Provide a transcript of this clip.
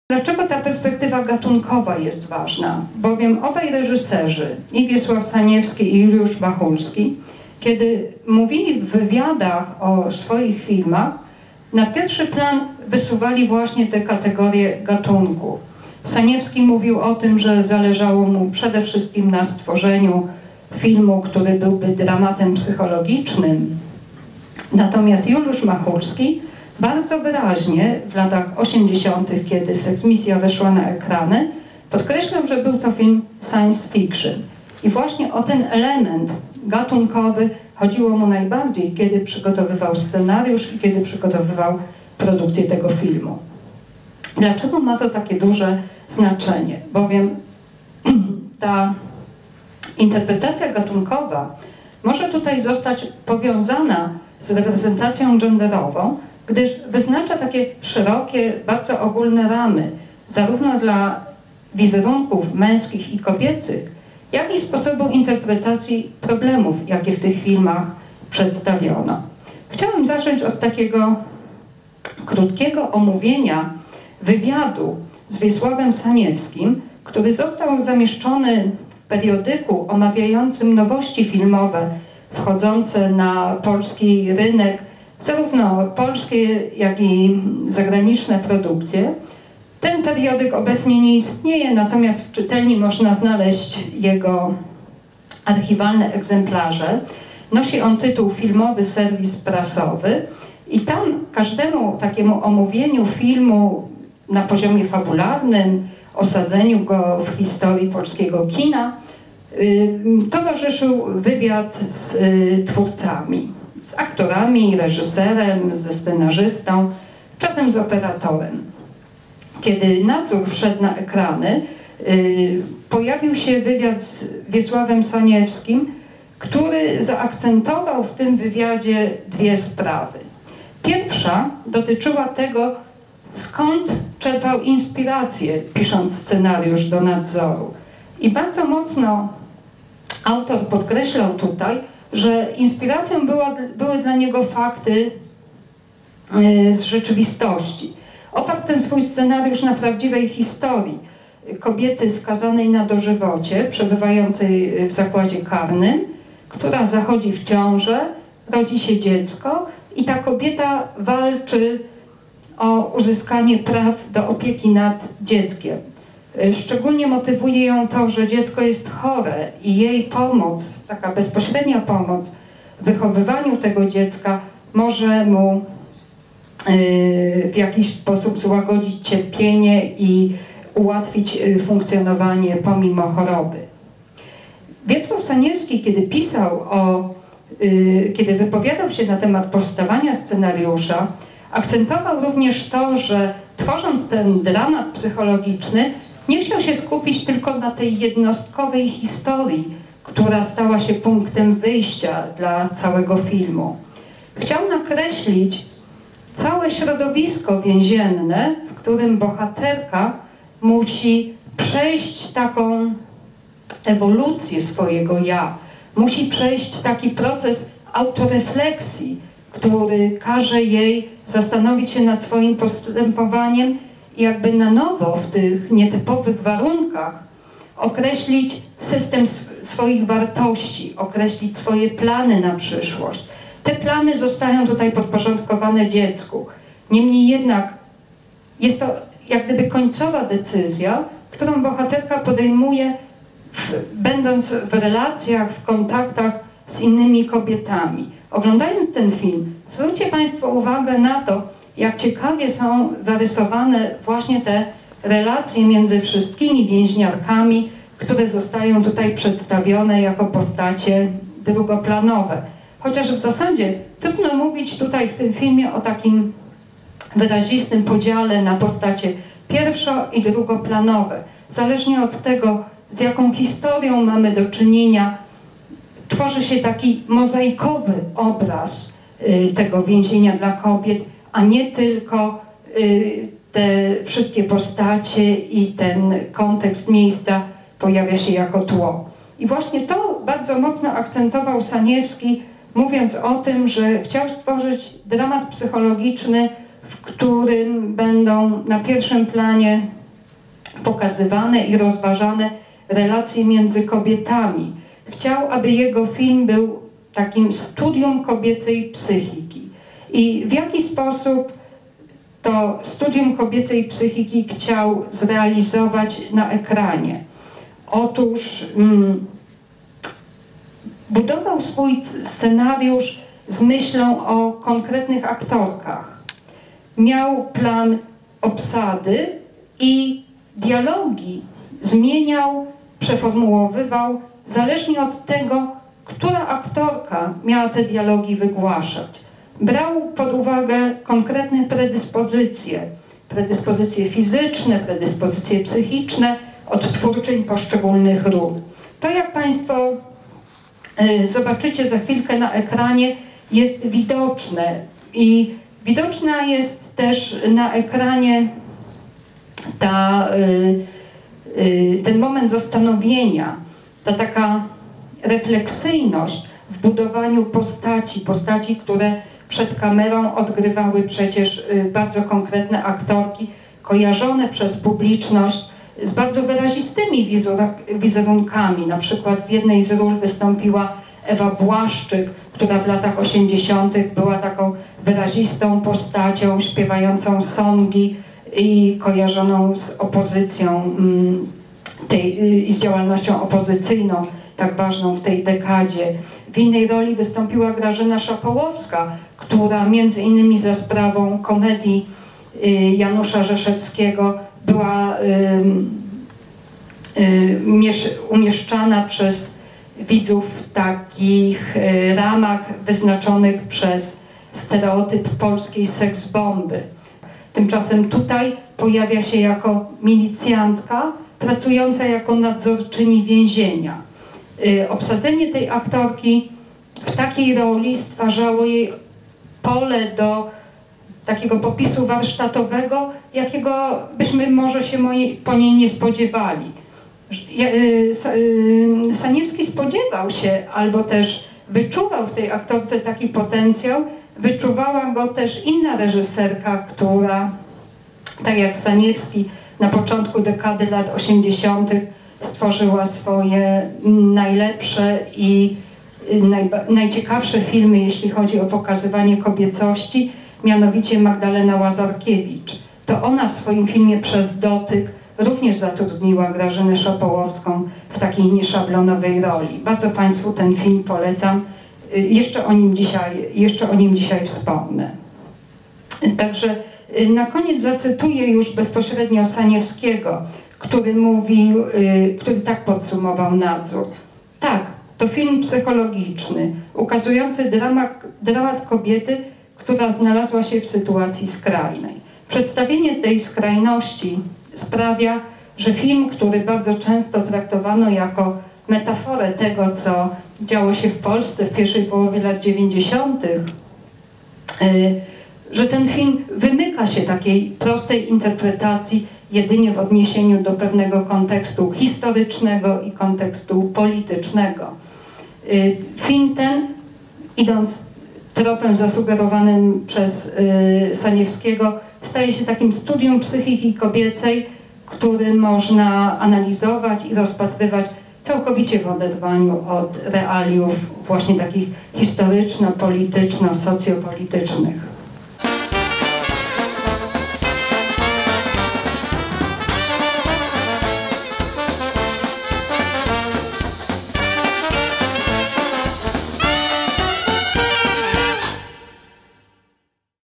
Dlaczego ta perspektywa gatunkowa jest ważna? Bowiem obaj reżyserzy, i Wiesław Saniewski, i Juliusz Machulski, kiedy mówili w wywiadach o swoich filmach, na pierwszy plan wysuwali właśnie te kategorie gatunku. Saniewski mówił o tym, że zależało mu przede wszystkim na stworzeniu filmu, który byłby dramatem psychologicznym. Natomiast Juliusz Machulski bardzo wyraźnie w latach 80., kiedy Seksmisja weszła na ekrany, podkreślał, że był to film science fiction. I właśnie o ten element gatunkowy chodziło mu najbardziej, kiedy przygotowywał scenariusz i kiedy przygotowywał produkcję tego filmu. Dlaczego ma to takie duże znaczenie? Bowiem ta interpretacja gatunkowa może tutaj zostać powiązana z reprezentacją genderową, gdyż wyznacza takie szerokie, bardzo ogólne ramy, zarówno dla wizerunków męskich i kobiecych, jak i sposobu interpretacji problemów, jakie w tych filmach przedstawiono. Chciałam zacząć od takiego krótkiego omówienia wywiadu z Wiesławem Saniewskim, który został zamieszczony w periodyku omawiającym nowości filmowe wchodzące na polski rynek, zarówno polskie, jak i zagraniczne produkcje. Ten periodyk obecnie nie istnieje, natomiast w czytelni można znaleźć jego archiwalne egzemplarze. Nosi on tytuł Filmowy serwis prasowy i tam każdemu takiemu omówieniu filmu na poziomie fabularnym, osadzeniu go w historii polskiego kina, towarzyszył wywiad z twórcami, z aktorami, reżyserem, ze scenarzystą, czasem z operatorem. Kiedy nadzór wszedł na ekrany, pojawił się wywiad z Wiesławem Saniewskim, który zaakcentował w tym wywiadzie dwie sprawy. Pierwsza dotyczyła tego, skąd czerpał inspirację, pisząc scenariusz do nadzoru. I mocno autor podkreślał tutaj, że inspiracją były dla niego fakty z rzeczywistości. Oparł ten swój scenariusz na prawdziwej historii kobiety skazanej na dożywocie, przebywającej w zakładzie karnym, która zachodzi w ciążę, rodzi się dziecko i ta kobieta walczy o uzyskanie praw do opieki nad dzieckiem. Szczególnie motywuje ją to, że dziecko jest chore i jej pomoc, taka bezpośrednia pomoc w wychowywaniu tego dziecka może mu w jakiś sposób złagodzić cierpienie i ułatwić funkcjonowanie pomimo choroby. Wiesław Saniewski, kiedy wypowiadał się na temat powstawania scenariusza, akcentował również to, że tworząc ten dramat psychologiczny, nie chciał się skupić tylko na tej jednostkowej historii, która stała się punktem wyjścia dla całego filmu. Chciał nakreślić całe środowisko więzienne, w którym bohaterka musi przejść taką ewolucję swojego ja, musi przejść taki proces autorefleksji, który każe jej zastanowić się nad swoim postępowaniem i jakby na nowo w tych nietypowych warunkach określić system swoich wartości, określić swoje plany na przyszłość. Te plany zostają tutaj podporządkowane dziecku. Niemniej jednak jest to jak gdyby końcowa decyzja, którą bohaterka podejmuje będąc w relacjach, w kontaktach z innymi kobietami. Oglądając ten film, zwróćcie Państwo uwagę na to, jak ciekawie są zarysowane właśnie te relacje między wszystkimi więźniarkami, które zostają tutaj przedstawione jako postacie drugoplanowe. Chociaż w zasadzie trudno mówić tutaj w tym filmie o takim wyrazistym podziale na postacie pierwszo- i drugoplanowe. Zależnie od tego, z jaką historią mamy do czynienia, tworzy się taki mozaikowy obraz tego więzienia dla kobiet, a nie tylko te wszystkie postacie i ten kontekst miejsca pojawia się jako tło. I właśnie to bardzo mocno akcentował Saniewski, mówiąc o tym, że chciał stworzyć dramat psychologiczny, w którym będą na pierwszym planie pokazywane i rozważane relacje między kobietami. Chciał, aby jego film był takim studium kobiecej psychiki. I w jaki sposób to studium kobiecej psychiki chciał zrealizować na ekranie? Otóż budował swój scenariusz z myślą o konkretnych aktorkach. Miał plan obsady i dialogi zmieniał, przeformułowywał zależnie od tego, która aktorka miała te dialogi wygłaszać. Brał pod uwagę konkretne predyspozycje fizyczne, predyspozycje psychiczne, odtwórczyń poszczególnych ról. To, jak Państwo zobaczycie za chwilkę na ekranie, jest widoczne i widoczna jest też na ekranie ten moment zastanowienia, ta taka refleksyjność w budowaniu postaci, które przed kamerą odgrywały przecież bardzo konkretne aktorki, kojarzone przez publiczność z bardzo wyrazistymi wizerunkami. Na przykład w jednej z ról wystąpiła Ewa Błaszczyk, która w latach 80. była taką wyrazistą postacią, śpiewającą songi i kojarzoną z opozycją i z działalnością opozycyjną, tak ważną w tej dekadzie. W innej roli wystąpiła Grażyna Szapołowska, która między innymi za sprawą komedii Janusza Rzeszewskiego była umieszczana przez widzów w takich ramach wyznaczonych przez stereotyp polskiej seksbomby. Tymczasem tutaj pojawia się jako milicjantka pracująca jako nadzorczyni więzienia. Obsadzenie tej aktorki w takiej roli stwarzało jej pole do takiego popisu warsztatowego, jakiego byśmy może się po niej nie spodziewali. Saniewski spodziewał się, albo też wyczuwał w tej aktorce taki potencjał, wyczuwała go też inna reżyserka, która, tak jak Saniewski, na początku dekady lat 80. stworzyła swoje najlepsze i najciekawsze filmy, jeśli chodzi o pokazywanie kobiecości, mianowicie Magdalena Łazarkiewicz. To ona w swoim filmie Przez dotyk również zatrudniła Grażynę Szapołowską w takiej nieszablonowej roli. Bardzo Państwu ten film polecam. Jeszcze o nim dzisiaj wspomnę. Także na koniec zacytuję już bezpośrednio Saniewskiego, który tak podsumował Nadzór. Tak, to film psychologiczny, ukazujący dramat kobiety, która znalazła się w sytuacji skrajnej. Przedstawienie tej skrajności sprawia, że film, który bardzo często traktowano jako metaforę tego, co działo się w Polsce w pierwszej połowie lat 90., że ten film wymyka się takiej prostej interpretacji jedynie w odniesieniu do pewnego kontekstu historycznego i kontekstu politycznego. Film ten, idąc tropem zasugerowanym przez Saniewskiego, staje się takim studium psychiki kobiecej, który można analizować i rozpatrywać całkowicie w oderwaniu od realiów właśnie takich historyczno-polityczno-socjopolitycznych.